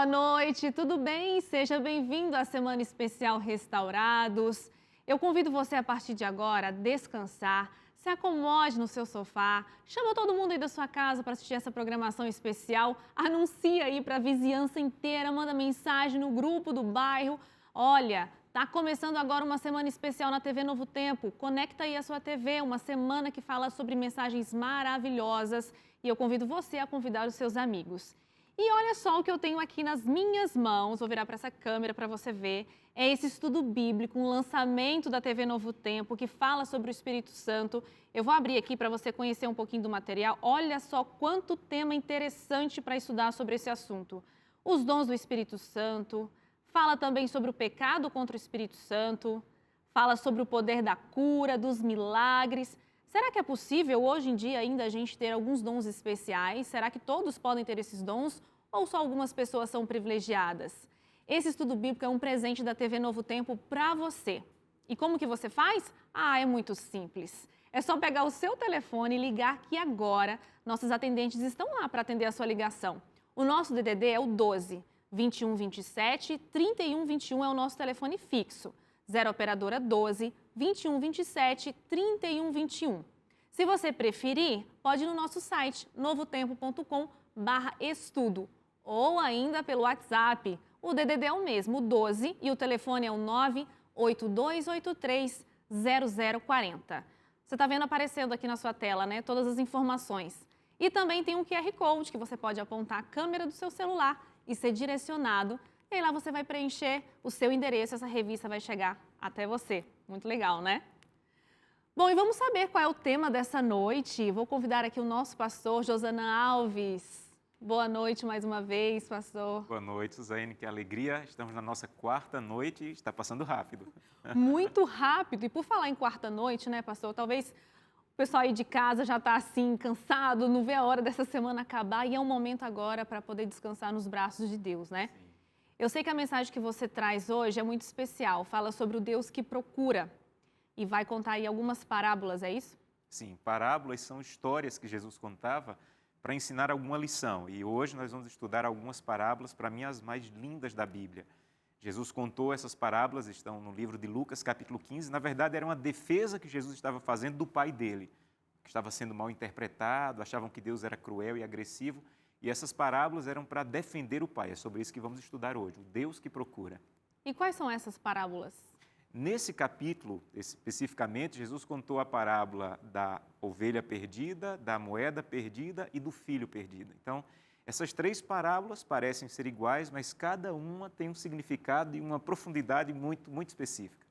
Boa noite, tudo bem? Seja bem-vindo à Semana Especial Restaurados. Eu convido você a partir de agora a descansar, se acomode no seu sofá, chama todo mundo aí da sua casa para assistir essa programação especial, anuncia aí para a vizinhança inteira, manda mensagem no grupo do bairro. Olha, tá começando agora uma semana especial na TV Novo Tempo. Conecta aí a sua TV, uma semana que fala sobre mensagens maravilhosas e eu convido você a convidar os seus amigos. E olha só o que eu tenho aqui nas minhas mãos, vou virar para essa câmera para você ver. É esse estudo bíblico, um lançamento da TV Novo Tempo, que fala sobre o Espírito Santo. Eu vou abrir aqui para você conhecer um pouquinho do material. Olha só quanto tema interessante para estudar sobre esse assunto. Os dons do Espírito Santo, fala também sobre o pecado contra o Espírito Santo, fala sobre o poder da cura, dos milagres. Será que é possível hoje em dia ainda a gente ter alguns dons especiais? Será que todos podem ter esses dons ou só algumas pessoas são privilegiadas? Esse estudo bíblico é um presente da TV Novo Tempo para você. E como que você faz? É muito simples. É só pegar o seu telefone e ligar que agora nossos atendentes estão lá para atender a sua ligação. O nosso DDD é o 12 21 27 31 21 é o nosso telefone fixo. 0 operadora 12 21 27 31 21. Se você preferir, pode ir no nosso site novotempo.com/estudo ou ainda pelo WhatsApp. O DDD é o mesmo, o 12, e o telefone é o 982830040. Você está vendo aparecendo aqui na sua tela, né? Todas as informações. E também tem um QR Code que você pode apontar a câmera do seu celular e ser direcionado. E aí lá você vai preencher o seu endereço, essa revista vai chegar até você. Muito legal, né? Bom, e vamos saber qual é o tema dessa noite. Vou convidar aqui o nosso pastor, Josana Alves. Boa noite mais uma vez, pastor. Boa noite, Suzane, que alegria. Estamos na nossa quarta noite e está passando rápido. Muito rápido. E por falar em quarta noite, né, pastor? Talvez o pessoal aí de casa já está assim, cansado, não vê a hora dessa semana acabar e é um momento agora para poder descansar nos braços de Deus, né? Sim. Eu sei que a mensagem que você traz hoje é muito especial, fala sobre o Deus que procura e vai contar aí algumas parábolas, é isso? Sim, parábolas são histórias que Jesus contava para ensinar alguma lição. E hoje nós vamos estudar algumas parábolas, para mim as mais lindas da Bíblia. Jesus contou essas parábolas, estão no livro de Lucas, capítulo 15. Na verdade, era uma defesa que Jesus estava fazendo do pai dele, que estava sendo mal interpretado, achavam que Deus era cruel e agressivo. E essas parábolas eram para defender o pai. É sobre isso que vamos estudar hoje, o Deus que procura. E quais são essas parábolas? Nesse capítulo, especificamente, Jesus contou a parábola da ovelha perdida, da moeda perdida e do filho perdido. Então, essas três parábolas parecem ser iguais, mas cada uma tem um significado e uma profundidade muito, muito específica.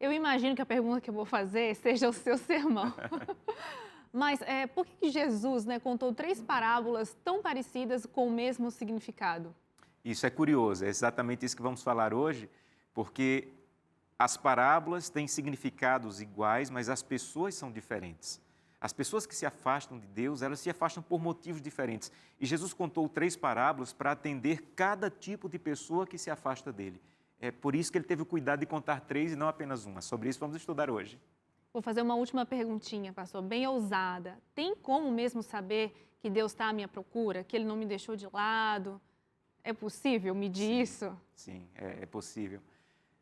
Eu imagino que a pergunta que eu vou fazer seja o seu sermão. Mas por que Jesus, né, contou três parábolas tão parecidas com o mesmo significado? Isso é curioso, é exatamente isso que vamos falar hoje, porque as parábolas têm significados iguais, mas as pessoas são diferentes. As pessoas que se afastam de Deus, elas se afastam por motivos diferentes. E Jesus contou três parábolas para atender cada tipo de pessoa que se afasta dele. É por isso que ele teve o cuidado de contar três e não apenas uma. Sobre isso vamos estudar hoje. Vou fazer uma última perguntinha, pastor, bem ousada. Tem como mesmo saber que Deus está à minha procura, que Ele não me deixou de lado? É possível medir isso? Sim, é possível.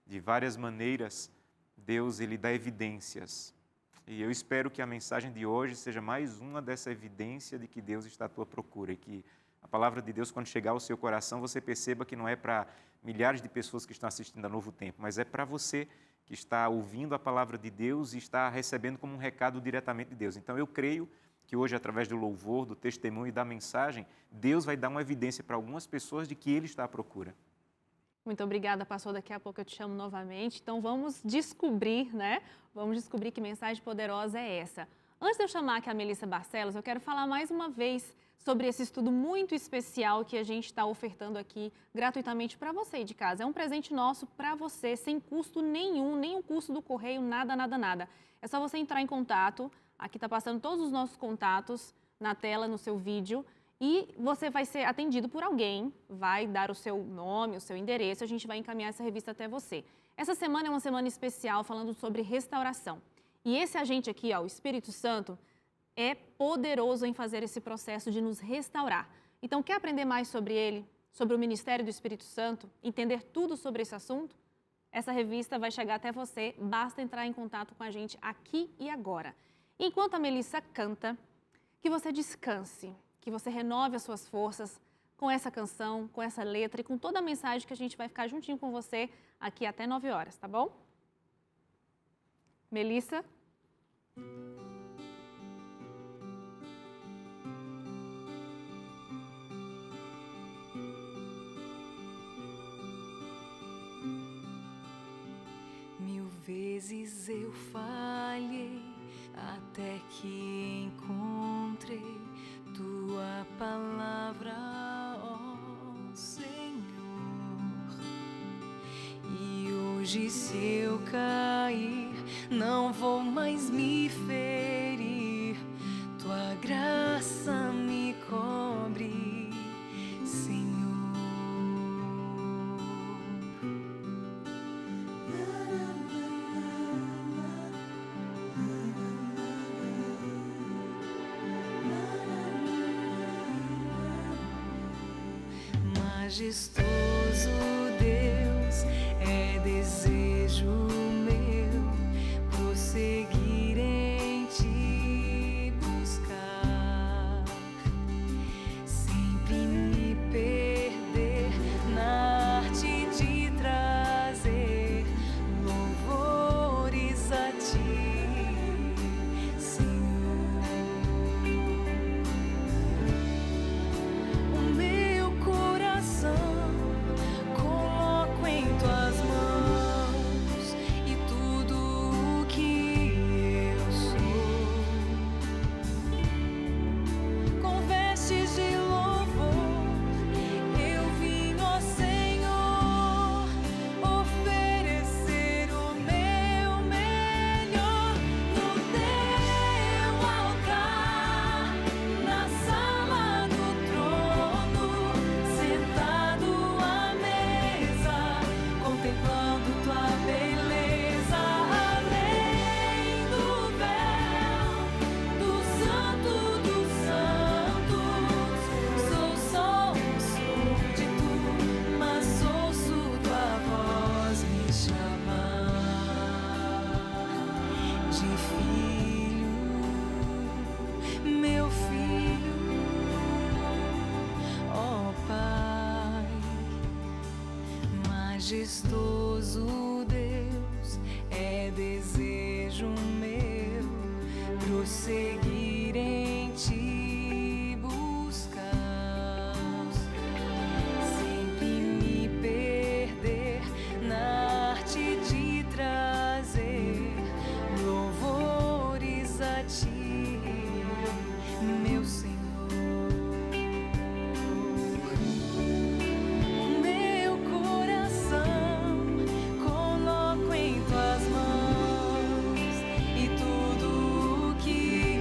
De várias maneiras, Deus ele dá evidências. E eu espero que a mensagem de hoje seja mais uma dessa evidência de que Deus está à tua procura e que a palavra de Deus, quando chegar ao seu coração, você perceba que não é para milhares de pessoas que estão assistindo a Novo Tempo, mas é para você que está ouvindo a palavra de Deus e está recebendo como um recado diretamente de Deus. Então eu creio que hoje, através do louvor, do testemunho e da mensagem, Deus vai dar uma evidência para algumas pessoas de que Ele está à procura. Muito obrigada, pastor. Daqui a pouco eu te chamo novamente. Então vamos descobrir, né? Vamos descobrir que mensagem poderosa é essa. Antes de eu chamar aqui a Melissa Barcelos, eu quero falar mais uma vez sobre esse estudo muito especial que a gente está ofertando aqui gratuitamente para você aí de casa. É um presente nosso para você, sem custo nenhum, nem o custo do correio, nada, nada, nada. É só você entrar em contato, aqui está passando todos os nossos contatos na tela, no seu vídeo, e você vai ser atendido por alguém, vai dar o seu nome, o seu endereço, a gente vai encaminhar essa revista até você. Essa semana é uma semana especial falando sobre restauração. E esse agente aqui, ó, o Espírito Santo, é poderoso em fazer esse processo de nos restaurar. Então, quer aprender mais sobre ele, sobre o ministério do Espírito Santo, entender tudo sobre esse assunto? Essa revista vai chegar até você, basta entrar em contato com a gente aqui e agora. Enquanto a Melissa canta, que você descanse, que você renove as suas forças com essa canção, com essa letra e com toda a mensagem que a gente vai ficar juntinho com você aqui até 9 horas, tá bom? Melissa? Mil vezes eu falhei até que encontrei tua palavra, ó Senhor. E hoje, se eu cair, não vou mais me ferir. Tua graça me cobre, Senhor. Majestoso Deus, é desejo meu prosseguir em te buscar, sempre me perder na arte de trazer louvores a ti, Senhor. O meu coração coloco em tuas mãos e tudo o que eu sou, com vestes de louvor, eu vim, ó Senhor, oferecer o meu melhor no teu altar, na sala do trono, sentado à mesa, contemplando tua beleza, além do véu do Santo dos Santos. Sou só um súdito, mas ouço tua voz me chamar de filho, meu filho, ó Pai. Majestoso Deus, é desejo meu prosseguir em te buscar, sempre me perder na arte de trazer louvores a ti, meu Senhor. O meu coração coloco em tuas mãos e tudo o que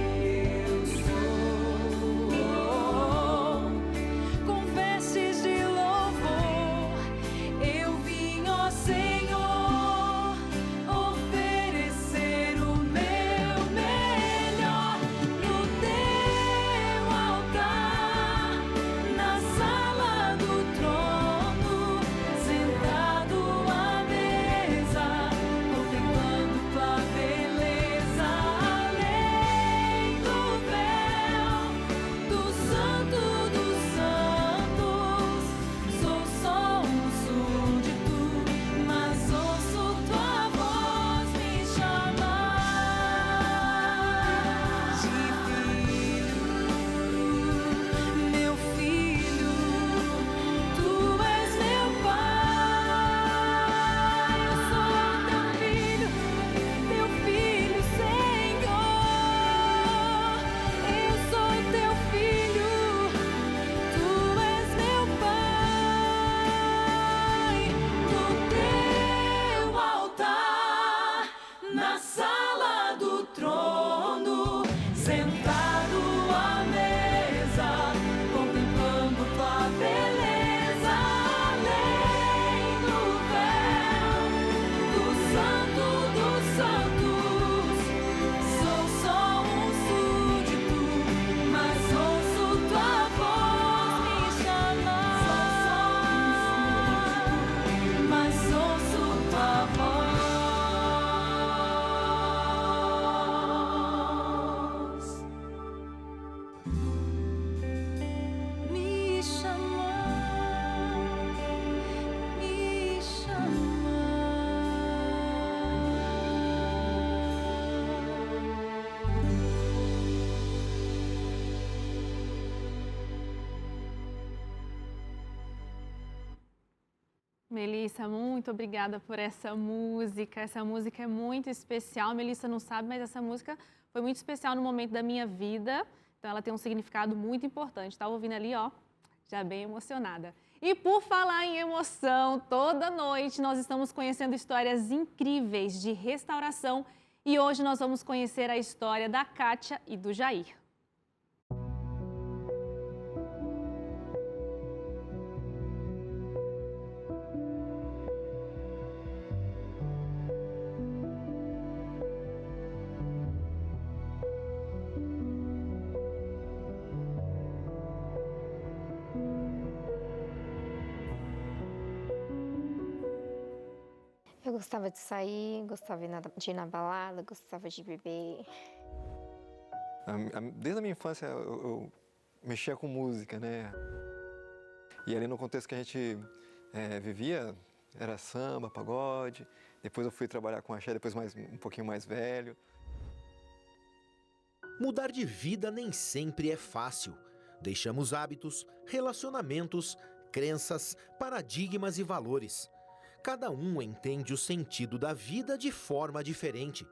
Melissa, muito obrigada por essa música. Essa música é muito especial. Melissa não sabe, mas essa música foi muito especial no momento da minha vida. Então, ela tem um significado muito importante. Estava ouvindo ali, ó, já bem emocionada. E por falar em emoção, toda noite nós estamos conhecendo histórias incríveis de restauração. E hoje nós vamos conhecer a história da Kátia e do Jair. Eu gostava de sair, gostava de ir na balada, gostava de beber. Desde a minha infância eu mexia com música, né? E ali no contexto que a gente vivia, era samba, pagode. Depois eu fui trabalhar com axé, depois um pouquinho mais velho. Mudar de vida nem sempre é fácil. Deixamos hábitos, relacionamentos, crenças, paradigmas e valores. Cada um entende o sentido da vida de forma diferente.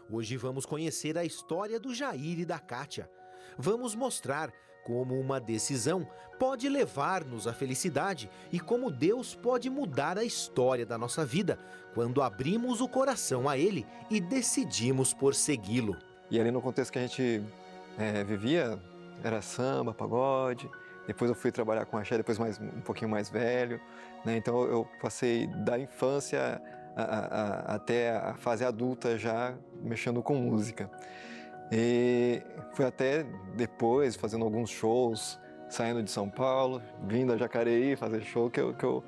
Hoje vamos conhecer a história do Jair e da Kátia. Vamos mostrar como uma decisão pode levar-nos à felicidade e como Deus pode mudar a história da nossa vida quando abrimos o coração a Ele e decidimos por segui-lo. E ali no contexto que a gente vivia, era samba, pagode. Depois eu fui trabalhar com axé, depois um pouquinho mais velho, né? Então eu passei da infância até a fase adulta já mexendo com música. E fui até depois fazendo alguns shows, saindo de São Paulo, vindo a Jacareí fazer show, que eu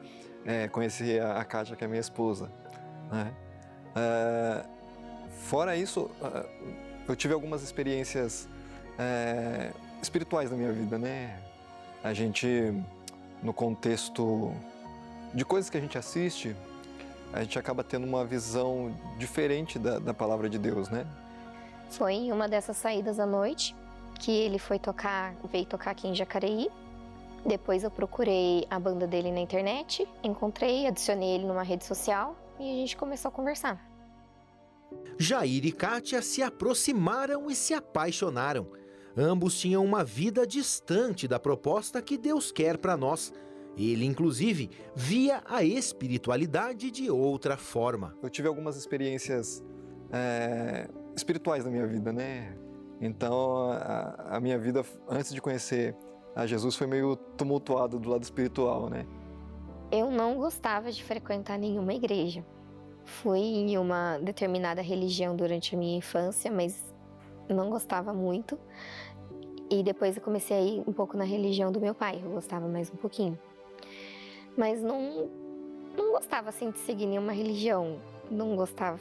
conheci a Kátia, que é minha esposa, né? Fora isso, eu tive algumas experiências espirituais na minha vida, né? A gente, no contexto de coisas que a gente assiste, a gente acaba tendo uma visão diferente da palavra de Deus, né? Foi em uma dessas saídas à noite que ele veio tocar aqui em Jacareí. Depois eu procurei a banda dele na internet, encontrei, adicionei ele numa rede social e a gente começou a conversar. Jair e Kátia se aproximaram e se apaixonaram. Ambos tinham uma vida distante da proposta que Deus quer para nós. Ele, inclusive, via a espiritualidade de outra forma. Eu tive algumas experiências espirituais na minha vida, né? Então, a minha vida, antes de conhecer a Jesus, foi meio tumultuada do lado espiritual, né? Eu não gostava de frequentar nenhuma igreja. Fui em uma determinada religião durante a minha infância, mas não gostava muito. E depois eu comecei a ir um pouco na religião do meu pai, eu gostava mais um pouquinho. Mas não gostava assim de seguir nenhuma religião, não gostava,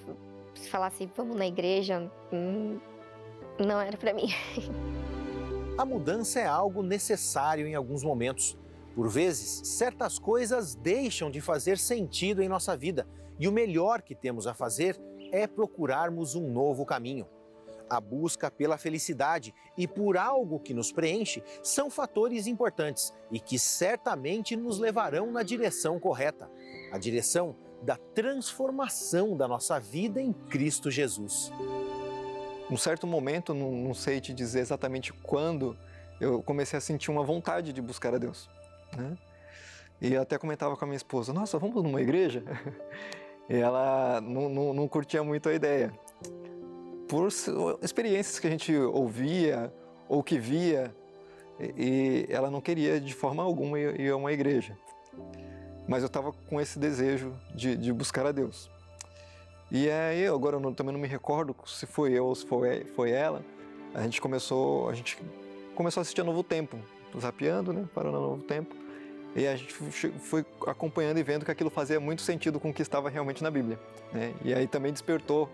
se falasse vamos na igreja, não era pra mim. A mudança é algo necessário em alguns momentos. Por vezes, certas coisas deixam de fazer sentido em nossa vida e o melhor que temos a fazer é procurarmos um novo caminho. A busca pela felicidade e por algo que nos preenche são fatores importantes e que certamente nos levarão na direção correta, a direção da transformação da nossa vida em Cristo Jesus. Num certo momento, não sei te dizer exatamente quando, eu comecei a sentir uma vontade de buscar a Deus, né? E eu até comentava com a minha esposa, nossa, vamos numa igreja? E ela não curtia muito a ideia. Por experiências que a gente ouvia ou que via, e ela não queria de forma alguma ir a uma igreja. Mas eu estava com esse desejo de buscar a Deus. E aí, agora eu também não me recordo se foi eu ou se foi ela, a gente começou a assistir a Novo Tempo, zapeando, né, parando a Novo Tempo, e a gente foi acompanhando e vendo que aquilo fazia muito sentido com o que estava realmente na Bíblia, né? E aí também despertou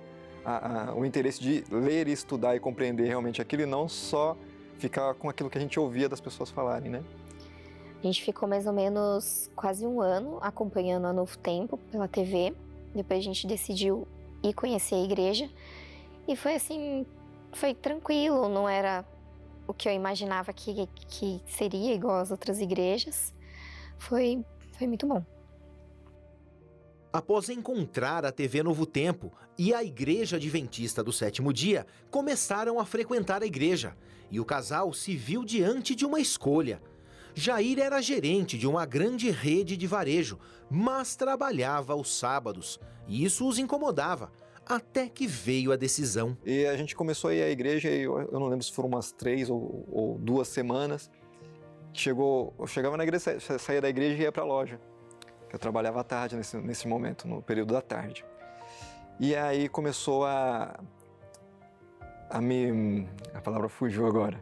o interesse de ler e estudar e compreender realmente aquilo e não só ficar com aquilo que a gente ouvia das pessoas falarem, né? A gente ficou mais ou menos quase um ano acompanhando a Novo Tempo pela TV. Depois a gente decidiu ir conhecer a igreja e foi assim, foi tranquilo, não era o que eu imaginava que seria igual às outras igrejas. Foi muito bom. Após encontrar a TV Novo Tempo e a Igreja Adventista do Sétimo Dia, começaram a frequentar a igreja e o casal se viu diante de uma escolha. Jair era gerente de uma grande rede de varejo, mas trabalhava aos sábados e isso os incomodava, até que veio a decisão. E a gente começou a ir à igreja e eu não lembro se foram umas 3 ou 2 semanas. Eu chegava na igreja, saía da igreja e ia para a loja. Eu trabalhava à tarde nesse momento, no período da tarde. E aí começou a palavra fugiu agora,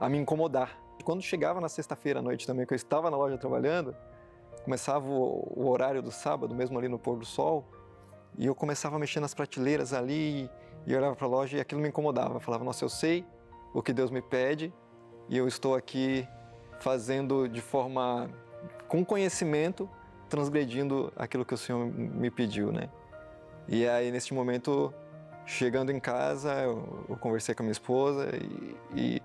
a me incomodar. Quando chegava na sexta-feira à noite também, que eu estava na loja trabalhando, começava o horário do sábado, mesmo ali no pôr do sol, e eu começava a mexer nas prateleiras ali, e eu olhava para a loja e aquilo me incomodava. Eu falava, nossa, eu sei o que Deus me pede, e eu estou aqui fazendo de forma, com conhecimento, transgredindo aquilo que o Senhor me pediu, né? E aí, nesse momento, chegando em casa, eu conversei com a minha esposa e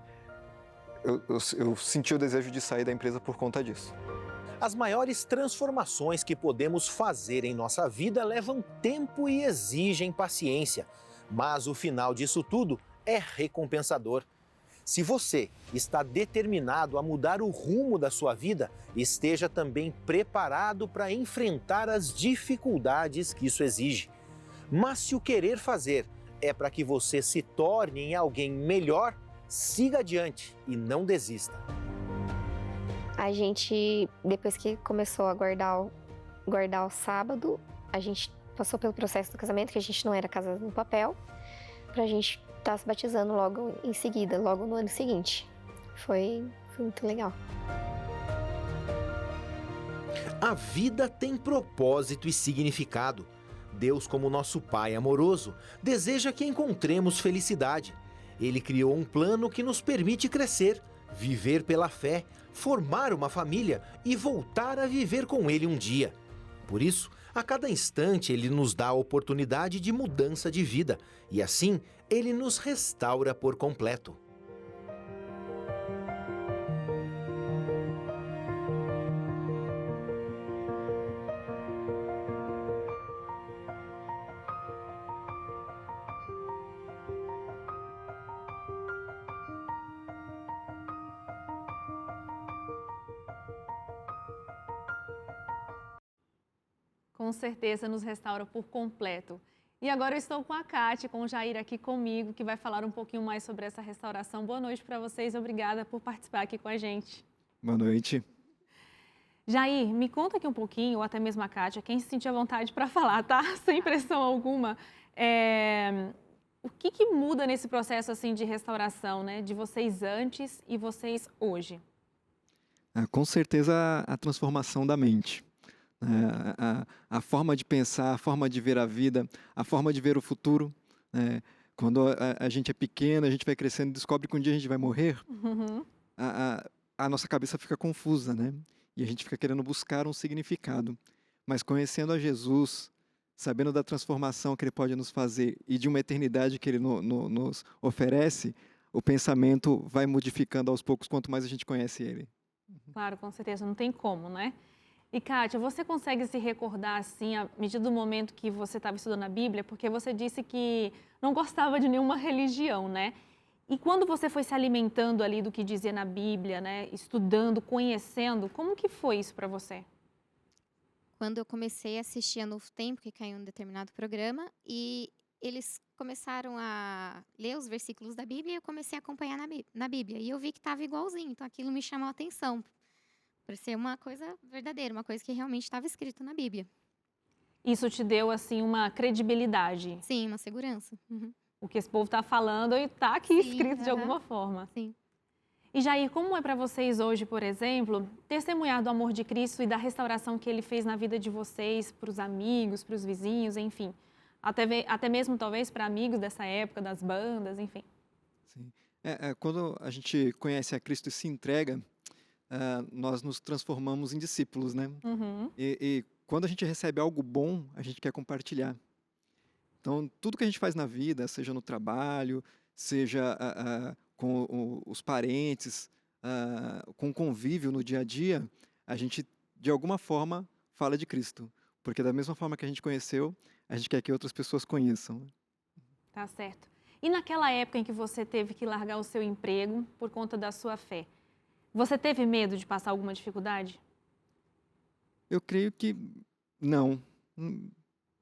eu senti o desejo de sair da empresa por conta disso. As maiores transformações que podemos fazer em nossa vida levam tempo e exigem paciência, mas o final disso tudo é recompensador. Se você está determinado a mudar o rumo da sua vida, esteja também preparado para enfrentar as dificuldades que isso exige. Mas se o querer fazer é para que você se torne em alguém melhor, siga adiante e não desista. A gente, depois que começou a guardar o sábado, a gente passou pelo processo do casamento, que a gente não era casado no papel, pra gente estar se batizando logo em seguida, logo no ano seguinte. Foi muito legal. A vida tem propósito e significado. Deus, como nosso Pai amoroso, deseja que encontremos felicidade. Ele criou um plano que nos permite crescer, viver pela fé, formar uma família e voltar a viver com Ele um dia. Por isso, a cada instante Ele nos dá a oportunidade de mudança de vida e assim Ele nos restaura por completo. Com certeza nos restaura por completo. E agora eu estou com a Kátia, com o Jair aqui comigo, que vai falar um pouquinho mais sobre essa restauração. Boa noite para vocês, obrigada por participar aqui com a gente. Boa noite. Jair, me conta aqui um pouquinho, ou até mesmo a Kátia, quem se sentir à vontade para falar, tá? Sem pressão alguma. O que muda nesse processo assim de restauração, né? De vocês antes e vocês hoje? Com certeza a transformação da mente. A forma de pensar, a forma de ver a vida, a forma de ver o futuro. Quando a gente é pequeno, a gente vai crescendo e descobre que um dia a gente vai morrer, a nossa cabeça fica confusa, né? E a gente fica querendo buscar um significado. Mas conhecendo a Jesus, sabendo da transformação que Ele pode nos fazer e de uma eternidade que Ele nos oferece, o pensamento vai modificando aos poucos quanto mais a gente conhece Ele. Claro, com certeza, não tem como, né? E, Kátia, você consegue se recordar, assim, à medida do momento que você estava estudando a Bíblia? Porque você disse que não gostava de nenhuma religião, né? E quando você foi se alimentando ali do que dizia na Bíblia, né? Estudando, conhecendo, como que foi isso para você? Quando eu comecei a assistir a Novo Tempo, que caiu um determinado programa, e eles começaram a ler os versículos da Bíblia, e eu comecei a acompanhar na Bíblia. E eu vi que estava igualzinho, então aquilo me chamou a atenção. Para ser uma coisa verdadeira, uma coisa que realmente estava escrito na Bíblia. Isso te deu, assim, uma credibilidade? Sim, uma segurança. Uhum. O que esse povo está falando e está aqui Sim, escrito de alguma forma. Sim. E, Jair, como é para vocês hoje, por exemplo, testemunhar do amor de Cristo e da restauração que Ele fez na vida de vocês, para os amigos, para os vizinhos, enfim. Até mesmo, talvez, para amigos dessa época, das bandas, enfim. Sim. Quando a gente conhece a Cristo e se entrega, nós nos transformamos em discípulos, né? Uhum. E quando a gente recebe algo bom, a gente quer compartilhar. Então, tudo que a gente faz na vida, seja no trabalho, seja com os parentes, com o convívio no dia a dia, a gente, de alguma forma, fala de Cristo. Porque da mesma forma que a gente conheceu, a gente quer que outras pessoas conheçam. Tá certo. E naquela época em que você teve que largar o seu emprego por conta da sua fé, você teve medo de passar alguma dificuldade? Eu creio que não.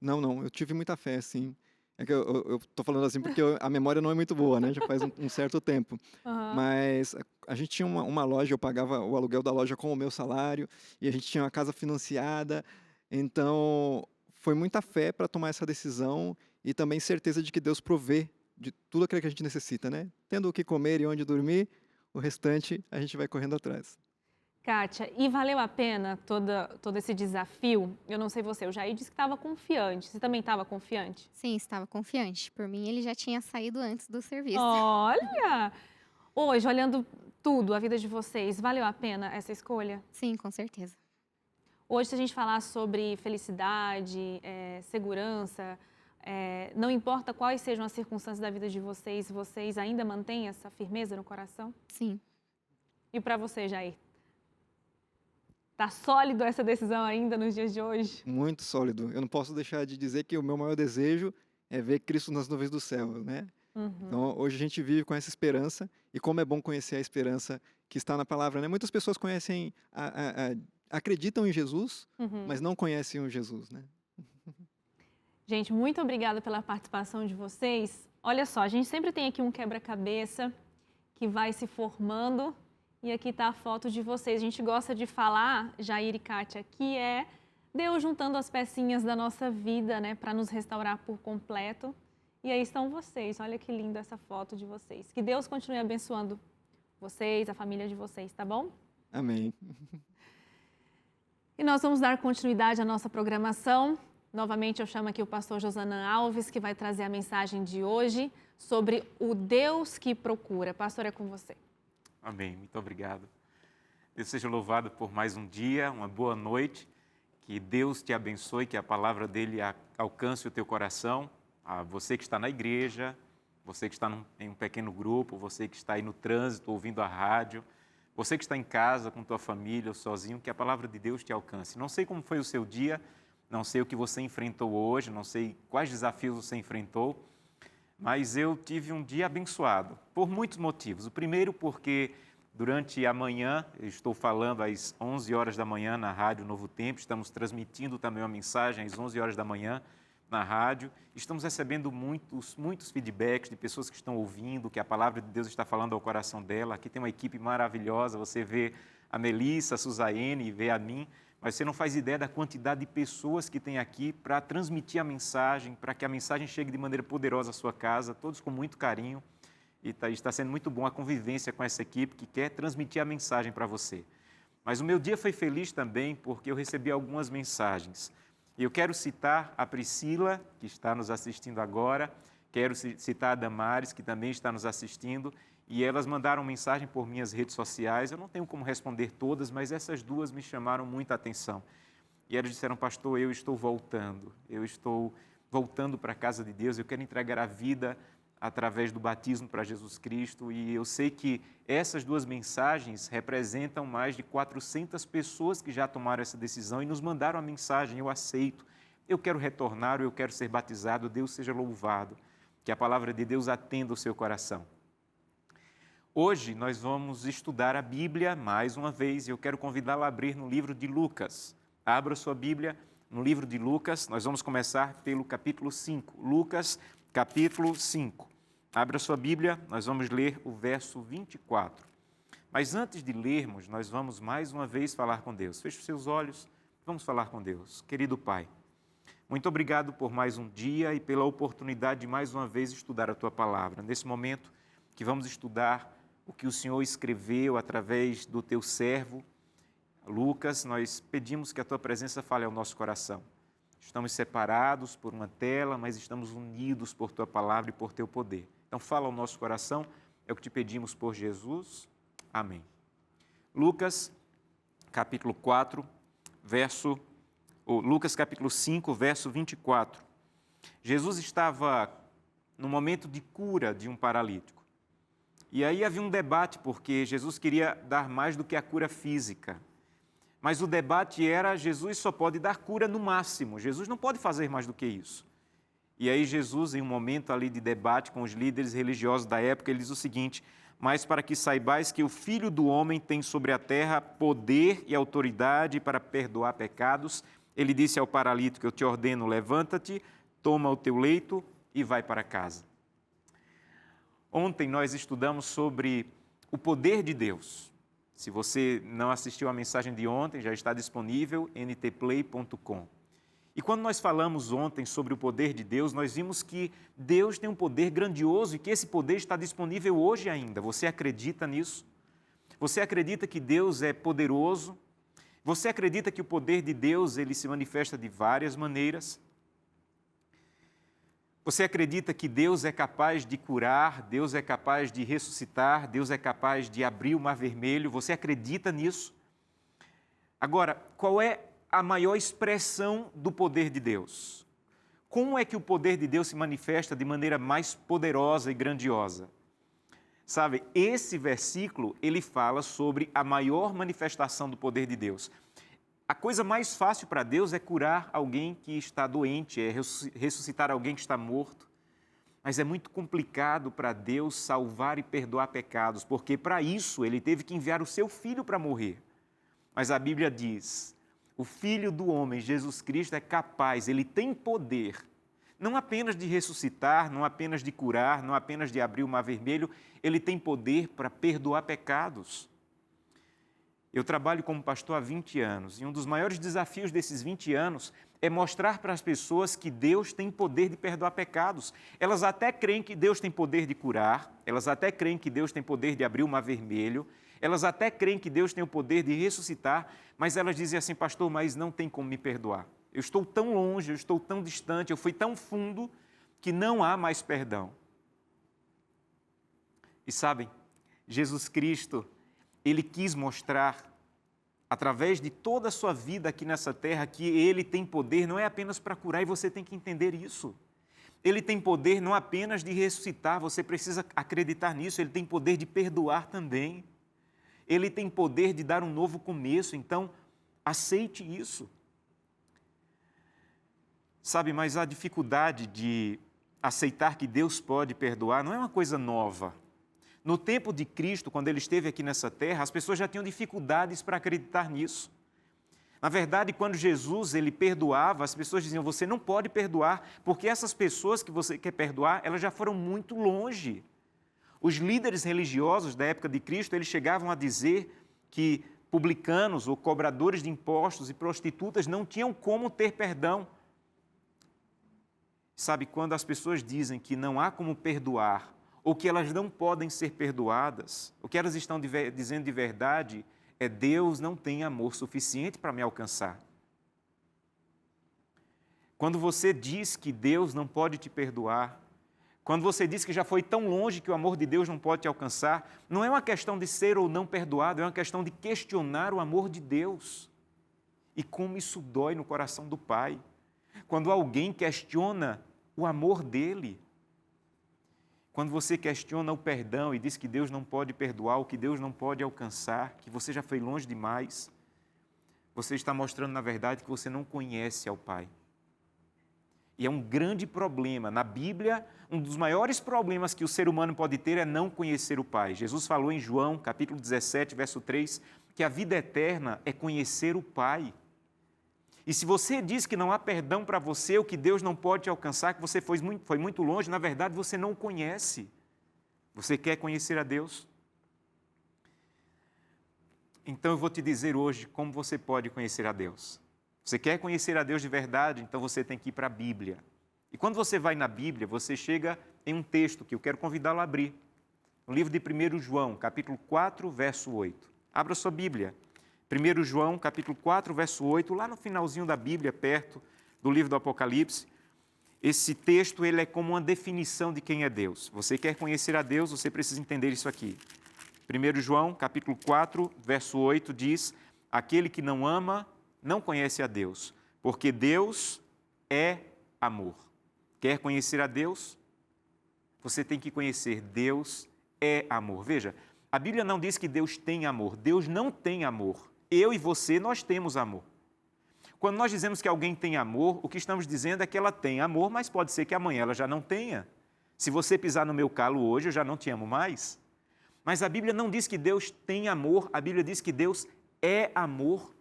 Não. Eu tive muita fé, sim. É que eu tô falando assim porque a memória não é muito boa, né? Já faz um certo tempo. Aham. Mas a gente tinha uma loja, eu pagava o aluguel da loja com o meu salário, e a gente tinha uma casa financiada. Então, foi muita fé para tomar essa decisão e também certeza de que Deus provê de tudo aquilo que a gente necessita, né? Tendo o que comer e onde dormir, o restante a gente vai correndo atrás. Kátia, e valeu a pena todo esse desafio? Eu não sei você, o Jair disse que estava confiante. Você também estava confiante? Sim, estava confiante. Por mim, ele já tinha saído antes do serviço. Olha! Hoje, olhando tudo, a vida de vocês, valeu a pena essa escolha? Sim, com certeza. Hoje, se a gente falar sobre felicidade, segurança, não importa quais sejam as circunstâncias da vida de vocês, vocês ainda mantêm essa firmeza no coração? Sim. E para você, Jair? Tá sólido essa decisão ainda nos dias de hoje? Muito sólido. Eu não posso deixar de dizer que o meu maior desejo é ver Cristo nas nuvens do céu, né? Uhum. Então, hoje a gente vive com essa esperança, e como é bom conhecer a esperança que está na palavra, né? Muitas pessoas conhecem, acreditam em Jesus, Uhum. mas não conhecem o Jesus, né? Gente, muito obrigada pela participação de vocês. Olha só, a gente sempre tem aqui um quebra-cabeça que vai se formando e aqui está a foto de vocês. A gente gosta de falar, Jair e Kátia, que é Deus juntando as pecinhas da nossa vida, né, para nos restaurar por completo. E aí estão vocês, olha que linda essa foto de vocês. Que Deus continue abençoando vocês, a família de vocês, tá bom? Amém. E nós vamos dar continuidade à nossa programação. Novamente eu chamo aqui o pastor Josanã Alves, que vai trazer a mensagem de hoje sobre o Deus que procura. Pastor, é com você. Amém. Muito obrigado. Deus seja louvado por mais um dia, uma boa noite. Que Deus te abençoe, que a palavra dele alcance o teu coração. A você que está na igreja, você que está em um pequeno grupo, você que está aí no trânsito, ouvindo a rádio, você que está em casa com tua família ou sozinho, que a palavra de Deus te alcance. Não sei como foi o seu dia, não sei o que você enfrentou hoje, não sei quais desafios você enfrentou, mas eu tive um dia abençoado, por muitos motivos. O primeiro porque durante a manhã, eu estou falando às 11 horas da manhã na Rádio Novo Tempo, estamos transmitindo também uma mensagem às 11 horas da manhã na rádio, estamos recebendo muitos feedbacks de pessoas que estão ouvindo, que a palavra de Deus está falando ao coração dela. Aqui tem uma equipe maravilhosa, você vê a Melissa, a Suzaene e vê a mim, mas você não faz ideia da quantidade de pessoas que tem aqui para transmitir a mensagem, para que a mensagem chegue de maneira poderosa à sua casa, todos com muito carinho. E está sendo muito bom a convivência com essa equipe que quer transmitir a mensagem para você. Mas o meu dia foi feliz também porque eu recebi algumas mensagens. E eu quero citar a Priscila, que está nos assistindo agora, quero citar a Damares, que também está nos assistindo, e elas mandaram mensagem por minhas redes sociais. Eu não tenho como responder todas, mas essas duas me chamaram muita atenção. E elas disseram: pastor, eu estou voltando para a casa de Deus, eu quero entregar a vida através do batismo para Jesus Cristo, e eu sei que essas duas mensagens representam mais de 400 pessoas que já tomaram essa decisão e nos mandaram a mensagem: eu aceito, eu quero retornar, eu quero ser batizado. Deus seja louvado, que a palavra de Deus atenda o seu coração. Hoje nós vamos estudar a Bíblia mais uma vez e eu quero convidá-la a abrir no livro de Lucas. Abra sua Bíblia no livro de Lucas, nós vamos começar pelo capítulo 5. Lucas, capítulo 5. Abra sua Bíblia, nós vamos ler o verso 24. Mas antes de lermos, nós vamos mais uma vez falar com Deus. Feche os seus olhos, vamos falar com Deus. Querido Pai, muito obrigado por mais um dia e pela oportunidade de mais uma vez estudar a Tua Palavra. Nesse momento que vamos estudar o que o Senhor escreveu através do Teu servo, Lucas, nós pedimos que a Tua presença fale ao nosso coração. Estamos separados por uma tela, mas estamos unidos por Tua Palavra e por Teu poder. Então fala ao nosso coração, é o que te pedimos por Jesus. Amém. Lucas, capítulo 5, verso 24. Jesus estava no momento de cura de um paralítico. E aí havia um debate, porque Jesus queria dar mais do que a cura física. Mas o debate era, Jesus só pode dar cura no máximo, Jesus não pode fazer mais do que isso. E aí Jesus, em um momento ali de debate com os líderes religiosos da época, ele diz o seguinte: mas para que saibais que o Filho do Homem tem sobre a terra poder e autoridade para perdoar pecados, ele disse ao paralítico: eu te ordeno, levanta-te, toma o teu leito e vai para casa. Ontem nós estudamos sobre o poder de Deus. Se você não assistiu a mensagem de ontem, já está disponível, ntplay.com. E quando nós falamos ontem sobre o poder de Deus, nós vimos que Deus tem um poder grandioso e que esse poder está disponível hoje ainda. Você acredita nisso? Você acredita que Deus é poderoso? Você acredita que o poder de Deus ele se manifesta de várias maneiras? Você acredita que Deus é capaz de curar, Deus é capaz de ressuscitar, Deus é capaz de abrir o mar vermelho? Você acredita nisso? Agora, qual é a maior expressão do poder de Deus? Como é que o poder de Deus se manifesta de maneira mais poderosa e grandiosa? Sabe, esse versículo, ele fala sobre a maior manifestação do poder de Deus. A coisa mais fácil para Deus é curar alguém que está doente, é ressuscitar alguém que está morto. Mas é muito complicado para Deus salvar e perdoar pecados, porque para isso Ele teve que enviar o seu Filho para morrer. Mas a Bíblia diz, o Filho do homem, Jesus Cristo, é capaz, Ele tem poder, não apenas de ressuscitar, não apenas de curar, não apenas de abrir o mar vermelho, Ele tem poder para perdoar pecados. Eu trabalho como pastor há 20 anos e um dos maiores desafios desses 20 anos é mostrar para as pessoas que Deus tem poder de perdoar pecados. Elas até creem que Deus tem poder de curar, elas até creem que Deus tem poder de abrir o mar vermelho, elas até creem que Deus tem o poder de ressuscitar, mas elas dizem assim, pastor, mas não tem como me perdoar. Eu estou tão longe, eu estou tão distante, eu fui tão fundo que não há mais perdão. E sabem, Jesus Cristo, Ele quis mostrar, através de toda a sua vida aqui nessa terra, que Ele tem poder não é apenas para curar, e você tem que entender isso. Ele tem poder não apenas de ressuscitar, você precisa acreditar nisso, Ele tem poder de perdoar também. Ele tem poder de dar um novo começo, então aceite isso. Sabe, mas a dificuldade de aceitar que Deus pode perdoar não é uma coisa nova. No tempo de Cristo, quando Ele esteve aqui nessa terra, as pessoas já tinham dificuldades para acreditar nisso. Na verdade, quando Jesus ele perdoava, as pessoas diziam, você não pode perdoar, porque essas pessoas que você quer perdoar, elas já foram muito longe. Os líderes religiosos da época de Cristo, eles chegavam a dizer que publicanos ou cobradores de impostos e prostitutas não tinham como ter perdão. Sabe, quando as pessoas dizem que não há como perdoar, ou que elas não podem ser perdoadas, o que elas estão dizendo de verdade é Deus não tem amor suficiente para me alcançar. Quando você diz que Deus não pode te perdoar, quando você diz que já foi tão longe que o amor de Deus não pode te alcançar, não é uma questão de ser ou não perdoado, é uma questão de questionar o amor de Deus. E como isso dói no coração do Pai, quando alguém questiona o amor dele. Quando você questiona o perdão e diz que Deus não pode perdoar, o que Deus não pode alcançar, que você já foi longe demais, você está mostrando, na verdade, que você não conhece ao Pai. E é um grande problema. Na Bíblia, um dos maiores problemas que o ser humano pode ter é não conhecer o Pai. Jesus falou em João, capítulo 17, verso 3, que a vida eterna é conhecer o Pai. E se você diz que não há perdão para você, ou que Deus não pode te alcançar, que você foi muito longe, na verdade você não o conhece. Você quer conhecer a Deus? Então eu vou te dizer hoje como você pode conhecer a Deus. Você quer conhecer a Deus de verdade? Então você tem que ir para a Bíblia. E quando você vai na Bíblia, você chega em um texto que eu quero convidá-lo a abrir. No livro de 1 João, capítulo 4, verso 8. Abra sua Bíblia. 1 João, capítulo 4, verso 8, lá no finalzinho da Bíblia, perto do livro do Apocalipse. Esse texto ele é como uma definição de quem é Deus. Você quer conhecer a Deus, você precisa entender isso aqui. 1 João, capítulo 4, verso 8, diz, aquele que não ama, não conhece a Deus, porque Deus é amor. Quer conhecer a Deus? Você tem que conhecer Deus é amor. Veja, a Bíblia não diz que Deus tem amor, Deus não tem amor. eu e você, nós temos amor. Quando nós dizemos que alguém tem amor, o que estamos dizendo é que ela tem amor, mas pode ser que amanhã ela já não tenha. Se você pisar no meu calo hoje, eu já não te amo mais. Mas a Bíblia não diz que Deus tem amor, a Bíblia diz que Deus é amor.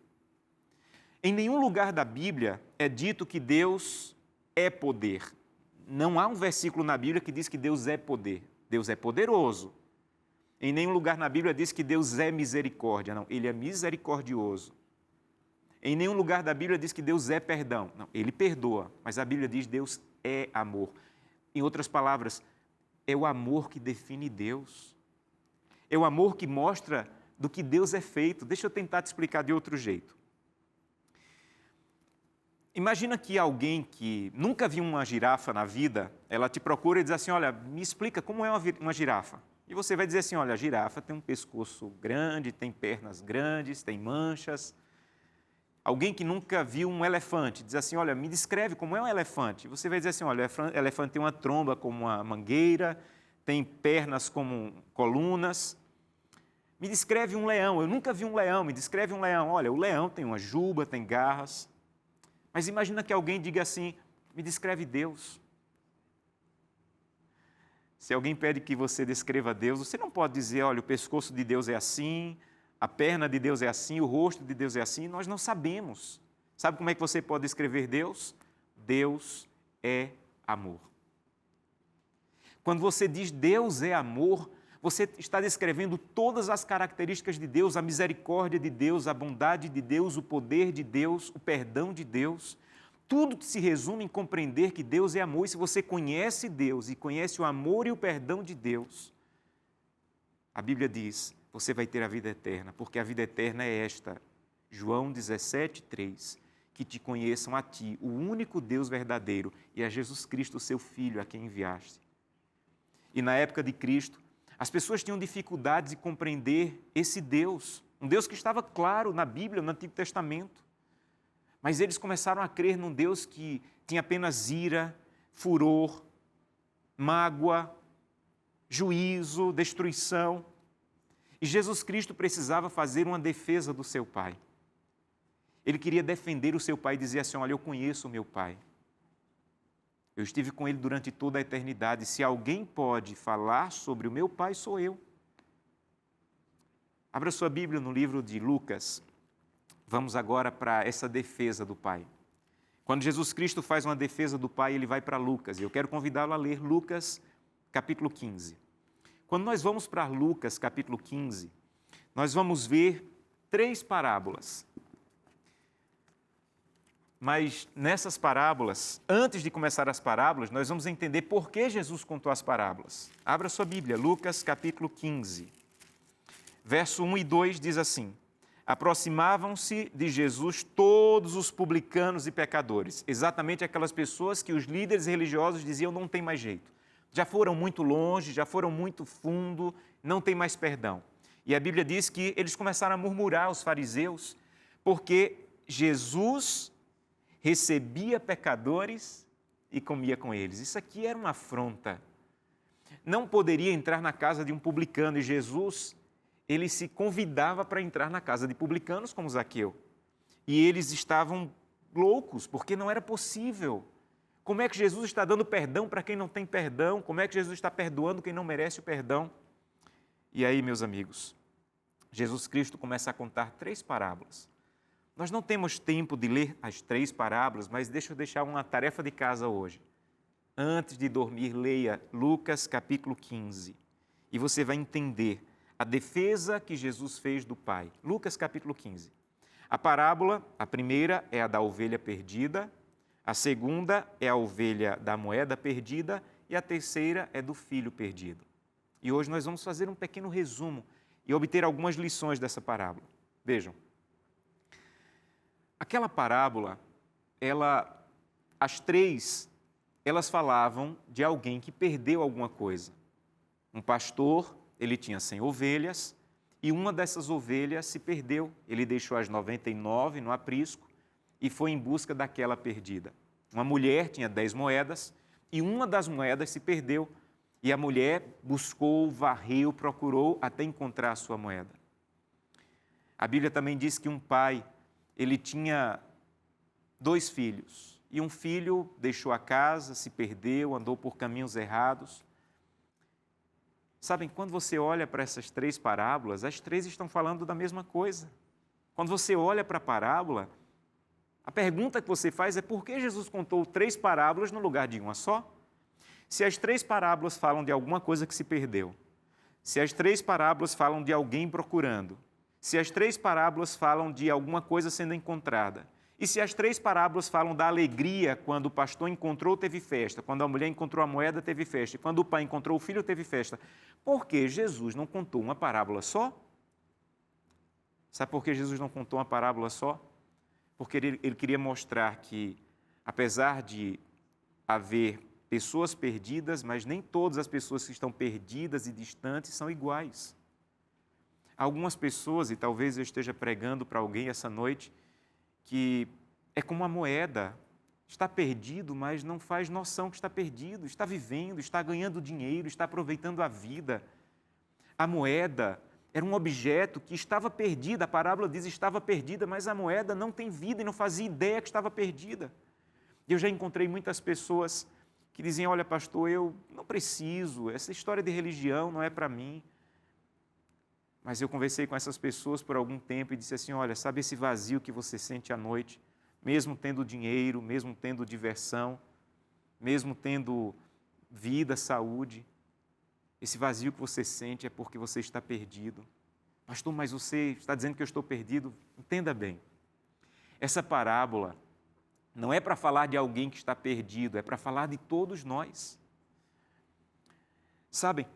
Em nenhum lugar da Bíblia é dito que Deus é poder. Não há um versículo na Bíblia que diz que Deus é poder. Deus é poderoso. Em nenhum lugar na Bíblia diz que Deus é misericórdia. Não, Ele é misericordioso. Em nenhum lugar da Bíblia diz que Deus é perdão. Não, Ele perdoa, mas a Bíblia diz que Deus é amor. Em outras palavras, é o amor que define Deus. É o amor que mostra do que Deus é feito. Deixa eu tentar te explicar de outro jeito. Imagina que alguém que nunca viu uma girafa na vida, ela te procura e diz assim, olha, me explica como é uma girafa. E você vai dizer assim, olha, a girafa tem um pescoço grande, tem pernas grandes, tem manchas. Alguém que nunca viu um elefante, diz assim, olha, me descreve como é um elefante. Você vai dizer assim, olha, o elefante tem uma tromba como uma mangueira, tem pernas como colunas. Me descreve um leão, eu nunca vi um leão, me descreve um leão. Olha, o leão tem uma juba, tem garras. Mas imagina que alguém diga assim, me descreve Deus. Se alguém pede que você descreva Deus, você não pode dizer, olha, o pescoço de Deus é assim, a perna de Deus é assim, o rosto de Deus é assim, nós não sabemos. Sabe como é que você pode descrever Deus? Deus é amor. Quando você diz Deus é amor, você está descrevendo todas as características de Deus, a misericórdia de Deus, a bondade de Deus, o poder de Deus, o perdão de Deus. Tudo se resume em compreender que Deus é amor. E se você conhece Deus e conhece o amor e o perdão de Deus, a Bíblia diz, você vai ter a vida eterna, porque a vida eterna é esta. João 17:3, que te conheçam a ti, o único Deus verdadeiro, e a Jesus Cristo, seu Filho, a quem enviaste. E na época de Cristo, as pessoas tinham dificuldades de compreender esse Deus, um Deus que estava claro na Bíblia, no Antigo Testamento. Mas eles começaram a crer num Deus que tinha apenas ira, furor, mágoa, juízo, destruição. E Jesus Cristo precisava fazer uma defesa do seu Pai. Ele queria defender o seu Pai e dizer assim, olha, eu conheço o meu Pai. Eu estive com Ele durante toda a eternidade. Se alguém pode falar sobre o meu Pai, sou eu. Abra sua Bíblia no livro de Lucas. Vamos agora para essa defesa do Pai. Quando Jesus Cristo faz uma defesa do Pai, Ele vai para Lucas. E eu quero convidá-lo a ler Lucas, capítulo 15. Quando nós vamos para Lucas, capítulo 15, nós vamos ver 3 parábolas. Mas nessas parábolas, antes de começar as parábolas, nós vamos entender por que Jesus contou as parábolas. Abra sua Bíblia, Lucas capítulo 15. Verso 1 e 2 diz assim, aproximavam-se de Jesus todos os publicanos e pecadores, exatamente aquelas pessoas que os líderes religiosos diziam não tem mais jeito. Já foram muito longe, já foram muito fundo, não tem mais perdão. E a Bíblia diz que eles começaram a murmurar, os fariseus, porque Jesus recebia pecadores e comia com eles. Isso aqui era uma afronta. Não poderia entrar na casa de um publicano e Jesus, ele se convidava para entrar na casa de publicanos como Zaqueu. E eles estavam loucos, porque não era possível. Como é que Jesus está dando perdão para quem não tem perdão? Como é que Jesus está perdoando quem não merece o perdão? E aí, meus amigos, Jesus Cristo começa a contar 3 parábolas. Nós não temos tempo de ler as 3 parábolas, mas deixa eu deixar uma tarefa de casa hoje. Antes de dormir, leia Lucas capítulo 15 e você vai entender a defesa que Jesus fez do Pai. Lucas capítulo 15. A parábola, a primeira é a da ovelha perdida, a segunda é a ovelha da moeda perdida e a terceira é do filho perdido. E hoje nós vamos fazer um pequeno resumo e obter algumas lições dessa parábola. Vejam. Aquela parábola, as 3, elas falavam de alguém que perdeu alguma coisa. Um pastor, ele tinha 100 ovelhas e uma dessas ovelhas se perdeu. Ele deixou as 99 no aprisco e foi em busca daquela perdida. Uma mulher tinha 10 moedas e uma das moedas se perdeu. E a mulher buscou, varreu, procurou até encontrar a sua moeda. A Bíblia também diz que um pai, ele tinha 2 filhos. E um filho deixou a casa, se perdeu, andou por caminhos errados. Sabem, quando você olha para essas 3 parábolas, as 3 estão falando da mesma coisa. Quando você olha para a parábola, a pergunta que você faz é por que Jesus contou 3 parábolas no lugar de uma só? Se as 3 parábolas falam de alguma coisa que se perdeu, se as 3 parábolas falam de alguém procurando, se as 3 parábolas falam de alguma coisa sendo encontrada, e se as 3 parábolas falam da alegria quando o pastor encontrou, teve festa, quando a mulher encontrou a moeda, teve festa, e quando o pai encontrou o filho, teve festa, por que Jesus não contou uma parábola só? Sabe por que Jesus não contou uma parábola só? Porque ele queria mostrar que, apesar de haver pessoas perdidas, mas nem todas as pessoas que estão perdidas e distantes são iguais. Algumas pessoas, e talvez eu esteja pregando para alguém essa noite, que é como uma moeda, está perdido, mas não faz noção que está perdido, está vivendo, está ganhando dinheiro, está aproveitando a vida. A moeda era um objeto que estava perdida, a parábola diz estava perdida, mas a moeda não tem vida e não fazia ideia que estava perdida. Eu já encontrei muitas pessoas que dizem, olha pastor, eu não preciso, essa história de religião não é para mim. Mas eu conversei com essas pessoas por algum tempo e disse assim, olha, sabe esse vazio que você sente à noite, mesmo tendo dinheiro, mesmo tendo diversão, mesmo tendo vida, saúde, esse vazio que você sente é porque você está perdido. Pastor, mas você está dizendo que eu estou perdido? Entenda bem, essa parábola não é para falar de alguém que está perdido, é para falar de todos nós. Sabem,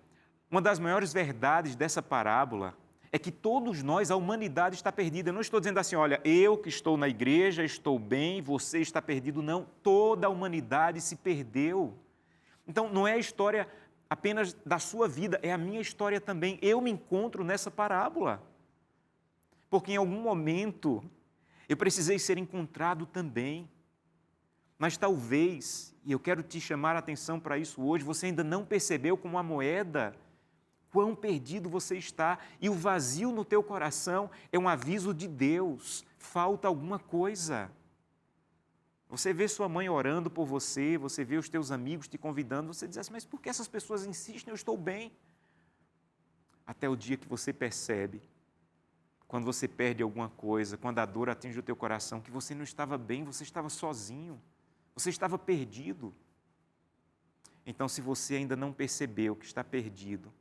uma das maiores verdades dessa parábola é que todos nós, a humanidade está perdida. Eu não estou dizendo assim, olha, eu que estou na igreja, estou bem, você está perdido. Não, toda a humanidade se perdeu. Então, não é a história apenas da sua vida, é a minha história também. Eu me encontro nessa parábola. Porque em algum momento eu precisei ser encontrado também. Mas talvez, e eu quero te chamar a atenção para isso hoje, você ainda não percebeu como a moeda quão perdido você está, e o vazio no teu coração é um aviso de Deus, falta alguma coisa. Você vê sua mãe orando por você, você vê os teus amigos te convidando, você diz assim, mas por que essas pessoas insistem? Eu estou bem. Até o dia que você percebe, quando você perde alguma coisa, quando a dor atinge o teu coração, que você não estava bem, você estava sozinho, você estava perdido. Então, se você ainda não percebeu que está perdido,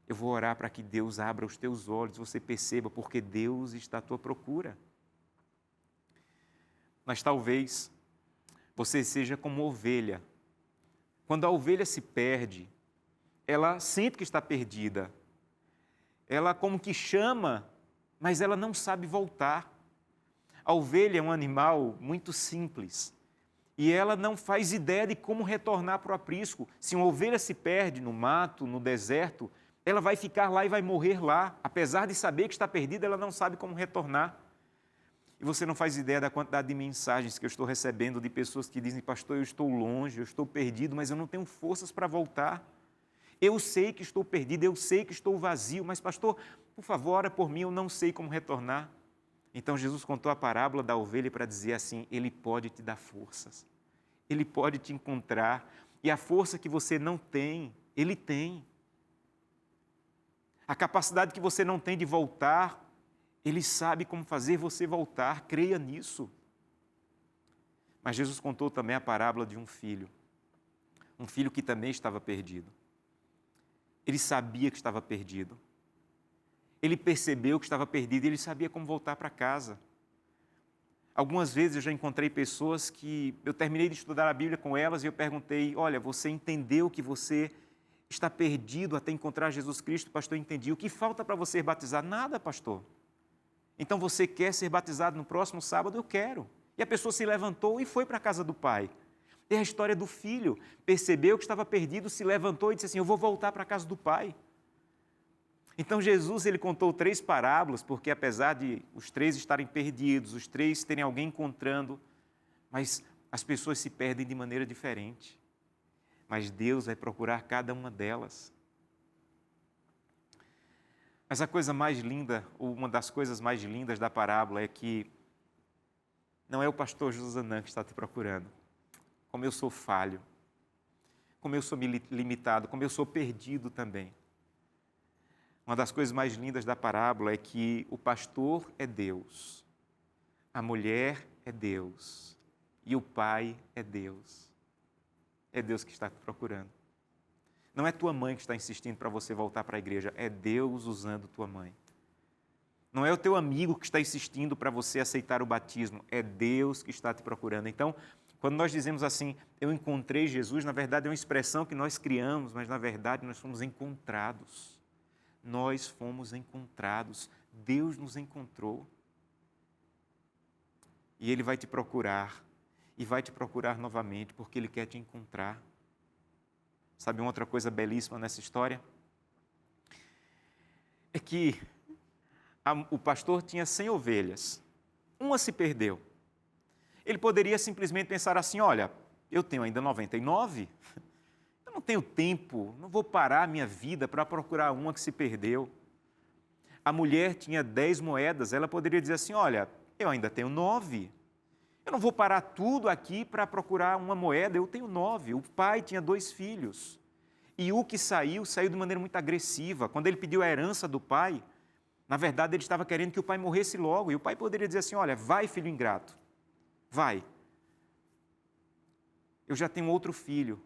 eu vou orar para que Deus abra os teus olhos, você perceba, porque Deus está à tua procura. Mas talvez você seja como ovelha. Quando a ovelha se perde, ela sente que está perdida. Ela como que chama, mas ela não sabe voltar. A ovelha é um animal muito simples. E ela não faz ideia de como retornar para o aprisco. Se uma ovelha se perde no mato, no deserto, ela vai ficar lá e vai morrer lá. Apesar de saber que está perdida, ela não sabe como retornar. E você não faz ideia da quantidade de mensagens que eu estou recebendo de pessoas que dizem, pastor, eu estou longe, eu estou perdido, mas eu não tenho forças para voltar. Eu sei que estou perdido, eu sei que estou vazio, mas pastor, por favor, ora por mim, eu não sei como retornar. Então Jesus contou a parábola da ovelha para dizer assim, ele pode te dar forças, ele pode te encontrar, e a força que você não tem, ele tem. A capacidade que você não tem de voltar, ele sabe como fazer você voltar, creia nisso. Mas Jesus contou também a parábola de um filho que também estava perdido. Ele sabia que estava perdido. Ele percebeu que estava perdido e ele sabia como voltar para casa. Algumas vezes eu já encontrei pessoas que eu terminei de estudar a Bíblia com elas e eu perguntei, olha, você entendeu que você está perdido até encontrar Jesus Cristo? Pastor, entendi. O que falta para você ser batizado? Nada, pastor. Então você quer ser batizado no próximo sábado? Eu quero. E a pessoa se levantou e foi para a casa do pai. É a história do filho. Percebeu que estava perdido, se levantou e disse assim, eu vou voltar para a casa do pai. Então Jesus, ele contou 3 parábolas, porque apesar de os 3 estarem perdidos, os 3 terem alguém encontrando, mas as pessoas se perdem de maneira diferente. Mas Deus vai procurar cada uma delas. Mas a coisa mais linda, ou uma das coisas mais lindas da parábola é que não é o pastor Josanã que está te procurando. Como eu sou falho, como eu sou limitado, como eu sou perdido também. Uma das coisas mais lindas da parábola é que o pastor é Deus, a mulher é Deus e o pai é Deus. É Deus que está te procurando. Não é tua mãe que está insistindo para você voltar para a igreja, é Deus usando tua mãe. Não é o teu amigo que está insistindo para você aceitar o batismo, é Deus que está te procurando. Então, quando nós dizemos assim, eu encontrei Jesus, na verdade é uma expressão que nós criamos, mas na verdade nós fomos encontrados. Nós fomos encontrados. Deus nos encontrou. E Ele vai te procurar. E vai te procurar novamente, porque Ele quer te encontrar. Sabe uma outra coisa belíssima nessa história? É que o pastor tinha 100 ovelhas. Uma se perdeu. Ele poderia simplesmente pensar assim, olha, eu tenho ainda 99, eu não tenho tempo, não vou parar a minha vida para procurar uma que se perdeu. A mulher tinha 10 moedas, ela poderia dizer assim, olha, eu ainda tenho 9, eu não vou parar tudo aqui para procurar uma moeda, eu tenho 9. O pai tinha 2 filhos, e o que saiu de maneira muito agressiva. Quando ele pediu a herança do pai, na verdade ele estava querendo que o pai morresse logo, e o pai poderia dizer assim, olha, vai filho ingrato, vai. Eu já tenho outro filho,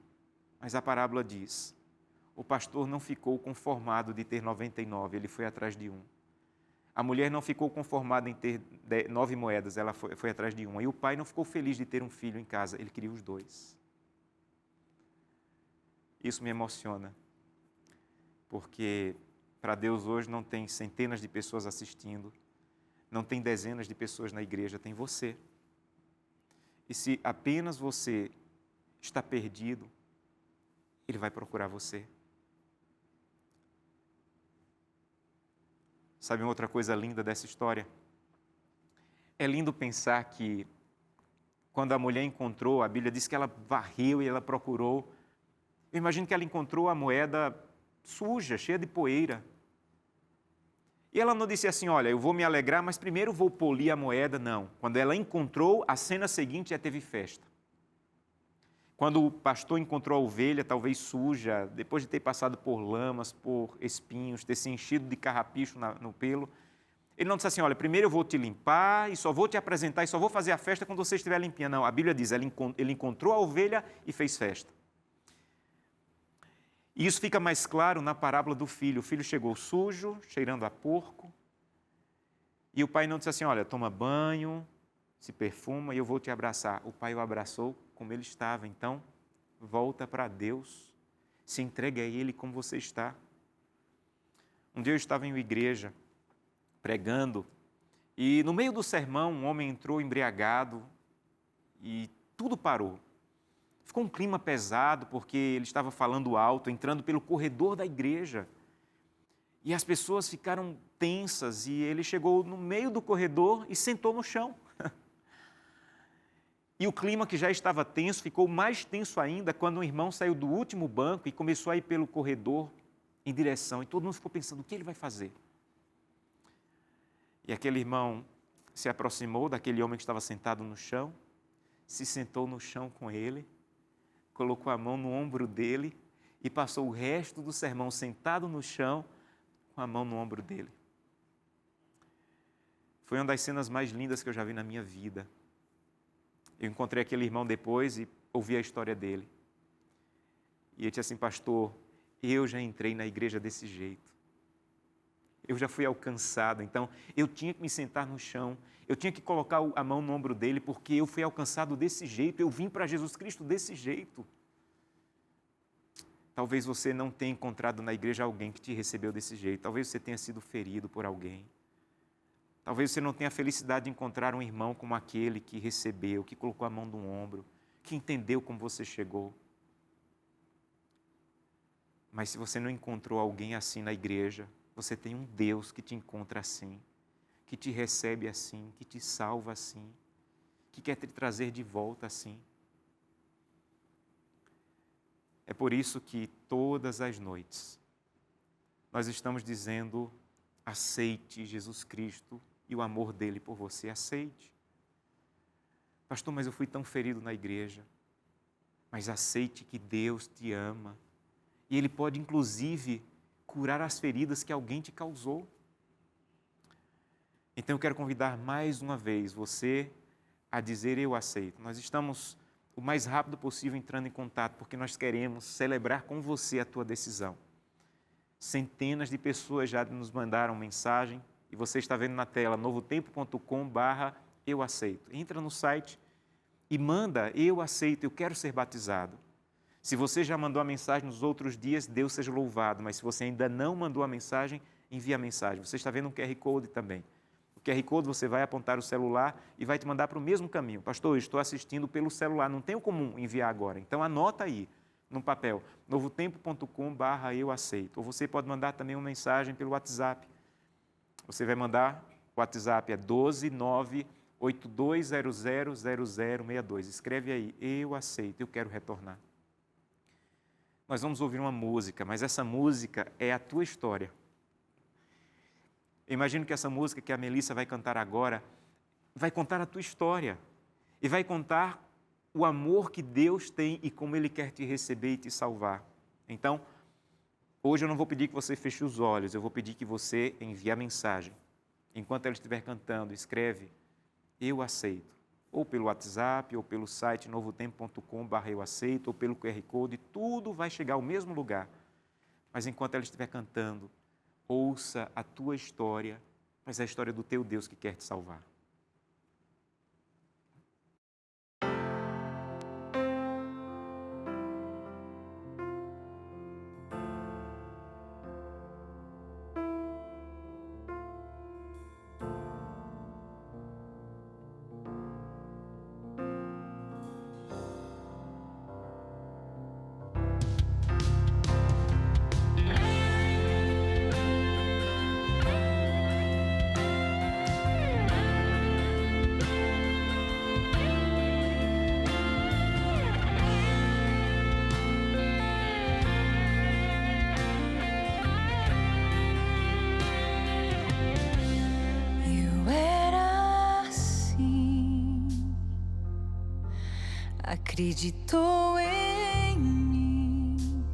mas a parábola diz, o pastor não ficou conformado de ter 99, ele foi atrás de um. A mulher não ficou conformada em ter 9 moedas, ela foi atrás de uma. E o pai não ficou feliz de ter um filho em casa, ele queria os 2. Isso me emociona, porque para Deus hoje não tem centenas de pessoas assistindo, não tem dezenas de pessoas na igreja, tem você. E se apenas você está perdido, Ele vai procurar você. Sabe uma outra coisa linda dessa história? É lindo pensar que quando a mulher encontrou, a Bíblia diz que ela varreu e ela procurou. Eu imagino que ela encontrou a moeda suja, cheia de poeira. E ela não disse assim, olha, eu vou me alegrar, mas primeiro vou polir a moeda. Não. Quando ela encontrou, a cena seguinte já teve festa. Quando o pastor encontrou a ovelha, talvez suja, depois de ter passado por lamas, por espinhos, ter se enchido de carrapicho no pelo, ele não disse assim, olha, primeiro eu vou te limpar e só vou te apresentar e só vou fazer a festa quando você estiver limpinha. Não, a Bíblia diz, ele encontrou a ovelha e fez festa. E isso fica mais claro na parábola do filho. O filho chegou sujo, cheirando a porco, e o pai não disse assim, olha, toma banho, se perfuma e eu vou te abraçar. O pai o abraçou como ele estava. Então, volta para Deus, se entregue a Ele como você está. Um dia eu estava em uma igreja, pregando, e no meio do sermão um homem entrou embriagado e tudo parou. Ficou um clima pesado porque ele estava falando alto, entrando pelo corredor da igreja. E as pessoas ficaram tensas e ele chegou no meio do corredor e sentou no chão. E o clima que já estava tenso ficou mais tenso ainda quando um irmão saiu do último banco e começou a ir pelo corredor em direção. E todo mundo ficou pensando, o que ele vai fazer? E aquele irmão se aproximou daquele homem que estava sentado no chão, se sentou no chão com ele, colocou a mão no ombro dele e passou o resto do sermão sentado no chão com a mão no ombro dele. Foi uma das cenas mais lindas que eu já vi na minha vida. Eu encontrei aquele irmão depois e ouvi a história dele. E ele disse assim, pastor, eu já entrei na igreja desse jeito. Eu já fui alcançado, então eu tinha que me sentar no chão, eu tinha que colocar a mão no ombro dele, porque eu fui alcançado desse jeito, eu vim para Jesus Cristo desse jeito. Talvez você não tenha encontrado na igreja alguém que te recebeu desse jeito, talvez você tenha sido ferido por alguém. Talvez você não tenha a felicidade de encontrar um irmão como aquele que recebeu, que colocou a mão no ombro, que entendeu como você chegou. Mas se você não encontrou alguém assim na igreja, você tem um Deus que te encontra assim, que te recebe assim, que te salva assim, que quer te trazer de volta assim. É por isso que todas as noites nós estamos dizendo aceite Jesus Cristo e o amor dele por você. Aceite. Pastor, mas eu fui tão ferido na igreja. Mas aceite que Deus te ama. E Ele pode, inclusive, curar as feridas que alguém te causou. Então, eu quero convidar mais uma vez você a dizer: eu aceito. Nós estamos o mais rápido possível entrando em contato, porque nós queremos celebrar com você a tua decisão. Centenas de pessoas já nos mandaram mensagem, e você está vendo na tela, novotempo.com/eu aceito. Entra no site e manda: eu aceito, eu quero ser batizado. Se você já mandou a mensagem nos outros dias, Deus seja louvado, mas se você ainda não mandou a mensagem, envie a mensagem. Você está vendo um QR Code também. O QR Code você vai apontar o celular e vai te mandar para o mesmo caminho. Pastor, eu estou assistindo pelo celular, não tenho como enviar agora. Então anota aí no papel, novotempo.com/eu aceito. Ou você pode mandar também uma mensagem pelo WhatsApp. Você vai mandar, o WhatsApp é 12982000062. Escreve aí: eu aceito, eu quero retornar. Nós vamos ouvir uma música, mas essa música é a tua história. Eu imagino que essa música que a Melissa vai cantar agora vai contar a tua história e vai contar o amor que Deus tem e como Ele quer te receber e te salvar. Então, hoje eu não vou pedir que você feche os olhos, eu vou pedir que você envie a mensagem. Enquanto ela estiver cantando, escreve: eu aceito. Ou pelo WhatsApp, ou pelo site novotempo.com/eu aceito, ou pelo QR Code, tudo vai chegar ao mesmo lugar. Mas enquanto ela estiver cantando, ouça a tua história, mas é a história do teu Deus que quer te salvar. Acreditou em mim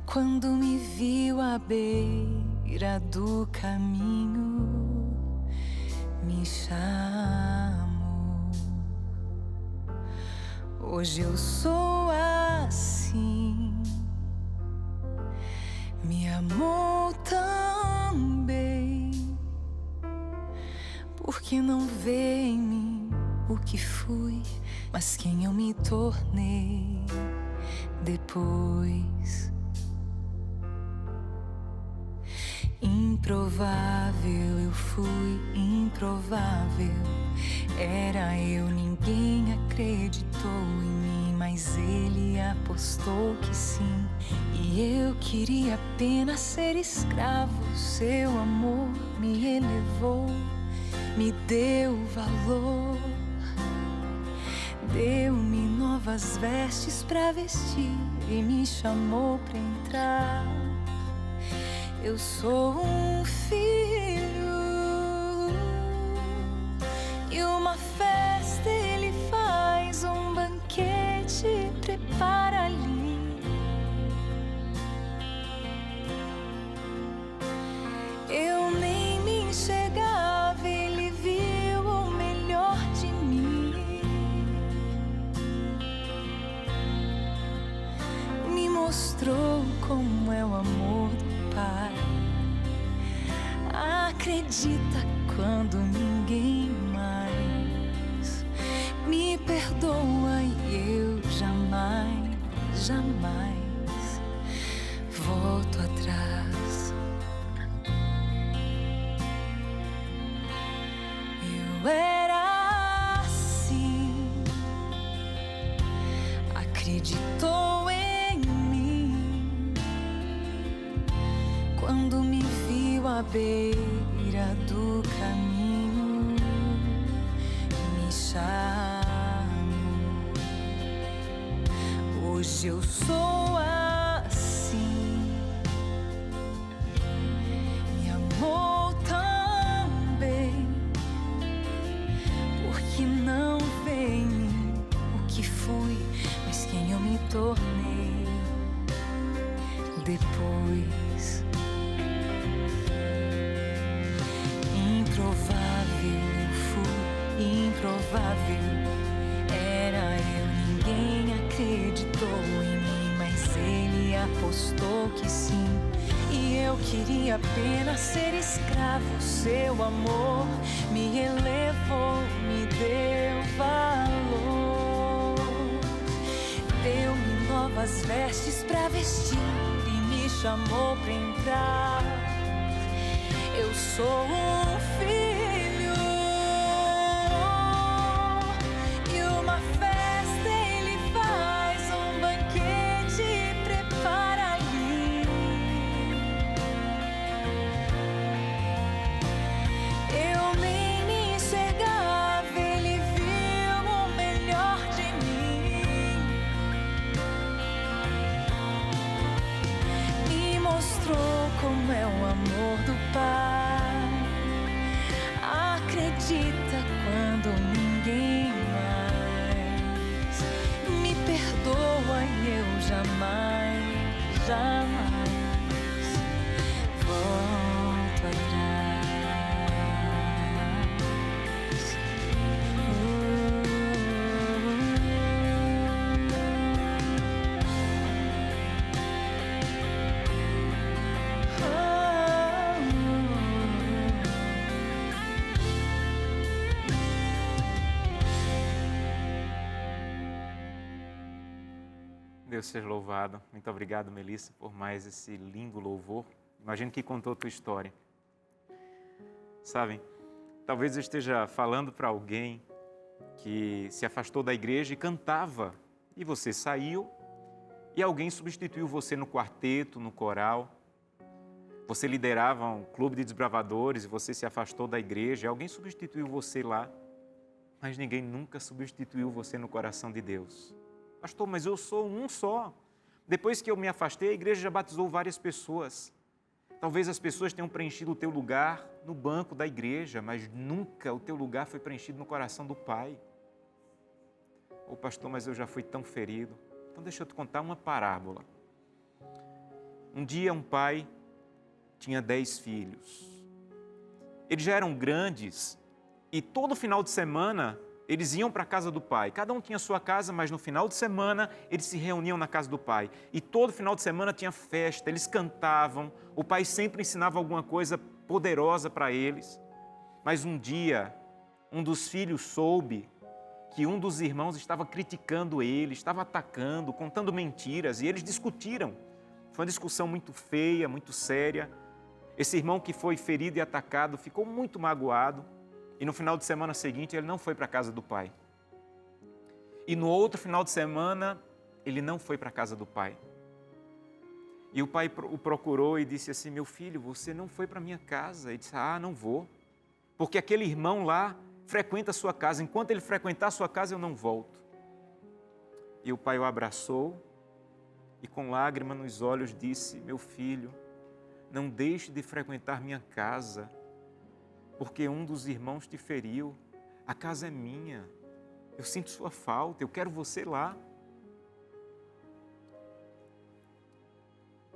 quando me viu à beira do caminho, me chamou. Hoje eu sou assim, me amou também, porque não vê em mim o que fui, mas quem eu me tornei depois. Improvável eu fui, improvável era eu, ninguém acreditou em mim, mas ele apostou que sim. E eu queria apenas ser escravo, seu amor me elevou, me deu valor. Deu-me novas vestes pra vestir e me chamou pra entrar. Eu sou um filho e uma festa ele faz, um banquete prepara ali. Eu nem me enxergava, ele viu o melhor de mim. Mostrou como é o amor do Pai. Acredita quando ninguém mais me perdoa e eu jamais, jamais volto atrás. Eu era assim, acreditou em quando me viu à beira do caminho, me chamou. Hoje eu sou assim, fui, mas quem eu me tornei depois. Improvável eu fui, improvável era eu. Ninguém acreditou em mim, mas ele apostou que sim. E eu queria apenas ser escravo. Seu amor me elevou, me deu valor. Deu-me novas vestes pra vestir e me chamou pra entrar. Eu sou um filho. E uma festa ele faz, um banquete prepara ali. Eu nem me enxergava, ele viu o melhor de mim. Me mostrou como é o amor do Pai. Acredita quando ninguém mais me perdoa e eu jamais, jamais volto atrás. Deus seja louvado. Muito obrigado, Melissa, por mais esse lindo louvor. Imagino que contou a tua história. Sabem, talvez eu esteja falando para alguém que se afastou da igreja e cantava, e você saiu, e alguém substituiu você no quarteto, no coral. Você liderava um clube de desbravadores e você se afastou da igreja, e alguém substituiu você lá, mas ninguém nunca substituiu você no coração de Deus. Pastor, mas eu sou um só. Depois que eu me afastei, a igreja já batizou várias pessoas. Talvez as pessoas tenham preenchido o teu lugar no banco da igreja, mas nunca o teu lugar foi preenchido no coração do Pai. Ô pastor, mas eu já fui tão ferido. Então deixa eu te contar uma parábola. Um dia um pai tinha 10 filhos. Eles já eram grandes e todo final de semana eles iam para a casa do pai. Cada um tinha sua casa, mas no final de semana eles se reuniam na casa do pai. E todo final de semana tinha festa, eles cantavam. O pai sempre ensinava alguma coisa poderosa para eles. Mas um dia, um dos filhos soube que um dos irmãos estava criticando ele, estava atacando, contando mentiras, e eles discutiram. Foi uma discussão muito feia, muito séria. Esse irmão que foi ferido e atacado ficou muito magoado. E no final de semana seguinte, ele não foi para a casa do pai. E no outro final de semana, ele não foi para a casa do pai. E o pai o procurou e disse assim, meu filho, você não foi para a minha casa. Ele disse, não vou. Porque aquele irmão lá frequenta a sua casa. Enquanto ele frequentar a sua casa, eu não volto. E o pai o abraçou e com lágrima nos olhos disse, meu filho, não deixe de frequentar minha casa, porque um dos irmãos te feriu. A casa é minha. Eu sinto sua falta, eu quero você lá.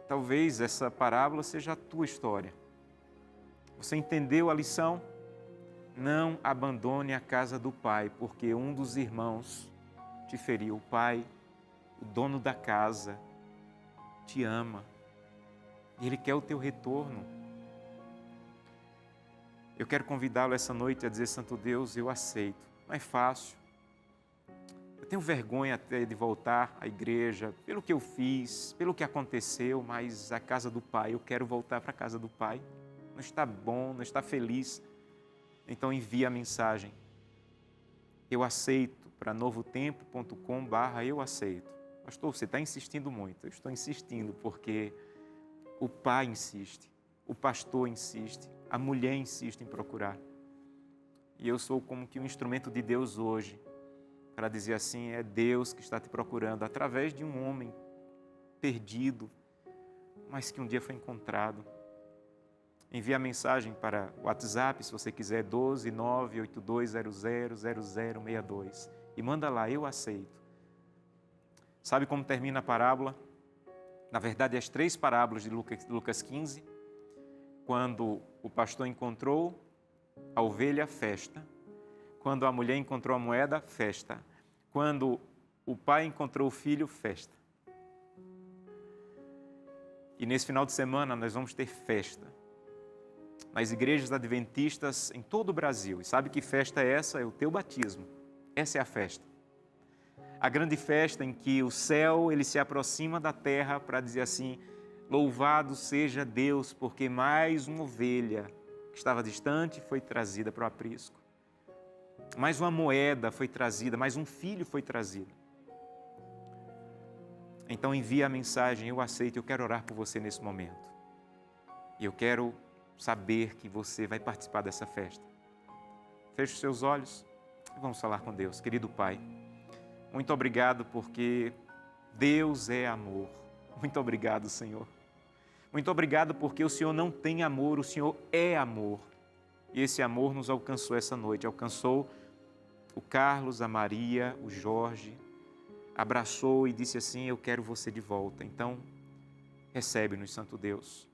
Talvez essa parábola seja a tua história. Você entendeu a lição? Não abandone a casa do pai, porque um dos irmãos te feriu. O pai, o dono da casa, te ama. E ele quer o teu retorno. Eu quero convidá-lo essa noite a dizer, Santo Deus, eu aceito. Não é fácil. Eu tenho vergonha até de voltar à igreja, pelo que eu fiz, pelo que aconteceu, mas a casa do Pai, eu quero voltar para a casa do Pai. Não está bom, não está feliz. Então envie a mensagem. Eu aceito para novotempo.com/eu aceito. Pastor, você está insistindo muito. Eu estou insistindo porque o pai insiste, o pastor insiste, a mulher insiste em procurar. E eu sou como que um instrumento de Deus hoje, para dizer assim, é Deus que está te procurando, através de um homem perdido, mas que um dia foi encontrado. Envie a mensagem para o WhatsApp, se você quiser, 12 982000062. E manda lá, eu aceito. Sabe como termina a parábola? Na verdade, as 3 parábolas de Lucas 15, quando o pastor encontrou a ovelha, festa. Quando a mulher encontrou a moeda, festa. Quando o pai encontrou o filho, festa. E nesse final de semana nós vamos ter festa nas igrejas adventistas em todo o Brasil. E sabe que festa é essa? É o teu batismo. Essa é a festa. A grande festa em que o céu ele se aproxima da terra para dizer assim: louvado seja Deus, porque mais uma ovelha que estava distante foi trazida para o aprisco. Mais uma moeda foi trazida, mais um filho foi trazido. Então envia a mensagem, eu aceito, eu quero orar por você nesse momento. E eu quero saber que você vai participar dessa festa. Feche os seus olhos e vamos falar com Deus. Querido Pai, muito obrigado porque Deus é amor. Muito obrigado, Senhor. Muito obrigado porque o Senhor não tem amor, o Senhor é amor. E esse amor nos alcançou essa noite, alcançou o Carlos, a Maria, o Jorge, abraçou e disse assim: eu quero você de volta. Então, recebe-nos, Santo Deus.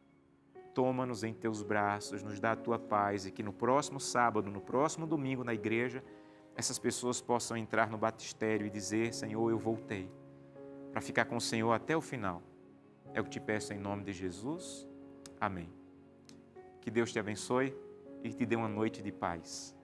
Toma-nos em teus braços, nos dá a tua paz e que no próximo sábado, no próximo domingo na igreja, essas pessoas possam entrar no batistério e dizer: Senhor, eu voltei, para ficar com o Senhor até o final. É o que te peço em nome de Jesus. Amém. Que Deus te abençoe e te dê uma noite de paz.